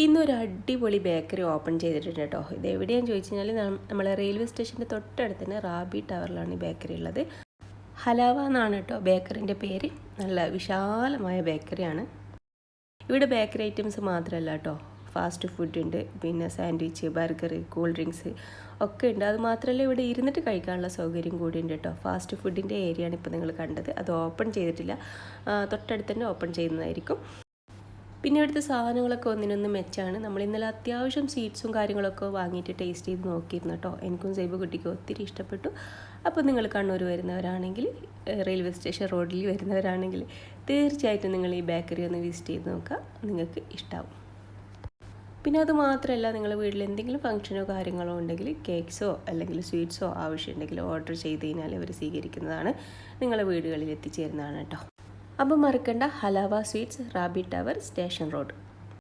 ഇന്നൊരു അടിപൊളി bakery open ചെയ്തിട്ടുണ്ട് കേട്ടോ. ഇത് എവിടെയാണെന്ന് ചോദിച്ചു കഴിഞ്ഞാൽ നമ്മളെ റെയിൽവേ സ്റ്റേഷൻ്റെ തൊട്ടടുത്ത് തന്നെ റാബി ടവറിലാണ് ഈ ബേക്കറി ഉള്ളത്. ഹലാവ എന്നാണ് കേട്ടോ ബേക്കറിൻ്റെ പേര്. നല്ല വിശാലമായ ബേക്കറിയാണ്. ഇവിടെ ബേക്കറി ഐറ്റംസ് മാത്രമല്ല കേട്ടോ, ഫാസ്റ്റ് ഫുഡ് ഉണ്ട്, പിന്നെ സാൻഡ്വിച്ച്, ബർഗർ, കൂൾ ഡ്രിങ്ക്സ് ഒക്കെ ഉണ്ട്. അത് മാത്രമല്ല ഇവിടെ ഇരുന്നിട്ട് കഴിക്കാനുള്ള സൗകര്യം കൂടി ഉണ്ട് കേട്ടോ. ഫാസ്റ്റ് ഫുഡിൻ്റെ ഏരിയയാണ് ഇപ്പോൾ നിങ്ങൾ കണ്ടത്. അത് ഓപ്പൺ ചെയ്തിട്ടില്ല, തൊട്ടടുത്ത് തന്നെ ഓപ്പൺ ചെയ്യുന്നതായിരിക്കും. പിന്നെ ഇവിടുത്തെ സാധനങ്ങളൊക്കെ ഒന്നിനൊന്ന് മെച്ചാണ്. നമ്മൾ ഇന്നലെ അത്യാവശ്യം സ്വീറ്റ്സും കാര്യങ്ങളൊക്കെ വാങ്ങിയിട്ട് ടേസ്റ്റ് ചെയ്ത് നോക്കിയിരുന്നു കേട്ടോ. എനിക്കും സൈബ് കുട്ടിക്കും ഒത്തിരി ഇഷ്ടപ്പെട്ടു. അപ്പോൾ നിങ്ങൾ കണ്ണൂർ വരുന്നവരാണെങ്കിൽ, റെയിൽവേ സ്റ്റേഷൻ റോഡിൽ വരുന്നവരാണെങ്കിൽ തീർച്ചയായിട്ടും നിങ്ങൾ ഈ ബേക്കറി ഒന്ന് വിസിറ്റ് ചെയ്ത് നോക്കുക, നിങ്ങൾക്ക് ഇഷ്ടമാവും. പിന്നെ അത് മാത്രമല്ല, നിങ്ങൾ വീട്ടിൽ എന്തെങ്കിലും ഫംഗ്ഷനോ കാര്യങ്ങളോ ഉണ്ടെങ്കിൽ കേക്ക്സോ അല്ലെങ്കിൽ സ്വീറ്റ്സോ ആവശ്യമുണ്ടെങ്കിൽ ഓർഡർ ചെയ്ത് കഴിഞ്ഞാൽ അവർ സ്വീകരിക്കുന്നതാണ്, നിങ്ങളെ വീടുകളിൽ എത്തിച്ചേരുന്നതാണ് കേട്ടോ. അപ്പോൾ മറക്കണ്ട, Halawa sweets, Rabi tower, station road.